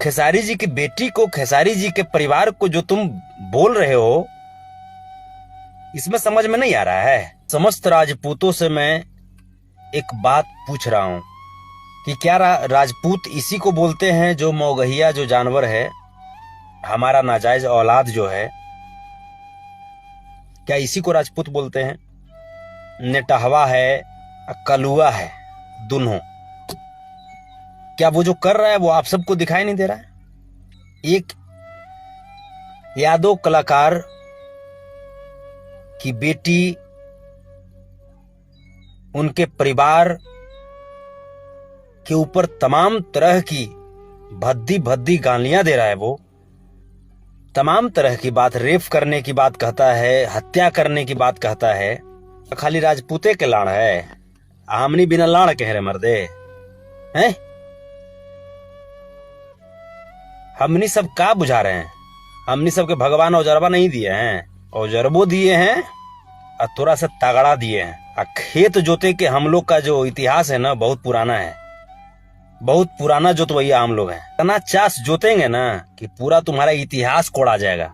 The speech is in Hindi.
खेसारी जी की बेटी को, खेसारी जी के परिवार को जो तुम बोल रहे हो, इसमें समझ में नहीं आ रहा है। समस्त राजपूतों से मैं एक बात पूछ रहा हूं कि क्या राजपूत इसी को बोलते हैं जो मौगहिया जो जानवर है, हमारा नाजायज औलाद जो है, क्या इसी को राजपूत बोलते हैं? नेटहवा है, कलुआ है, दोनों। क्या वो जो कर रहा है वो आप सबको दिखाई नहीं दे रहा है? एक यादव कलाकार की बेटी, उनके परिवार के ऊपर तमाम तरह की भद्दी भद्दी गालियां दे रहा है। वो तमाम तरह की बात, रेप करने की बात कहता है, हत्या करने की बात कहता है। खाली राजपूते के लाड़ है, हमनी बिना लाड़ कह रहे मर्दे हैं। हमनी सब का बुझा रहे हैं? हमनी सबके भगवान औजरबा नहीं दिए हैं, औजरबो दिए हैं और थोड़ा सा तगड़ा दिए हैं। खेत जोते के हम लोग का जो इतिहास है ना, बहुत पुराना है, बहुत पुराना जोतवैया हम लोग हैं। इतना चास जोतेंगे ना कि पूरा तुम्हारा इतिहास कोड़ा जाएगा।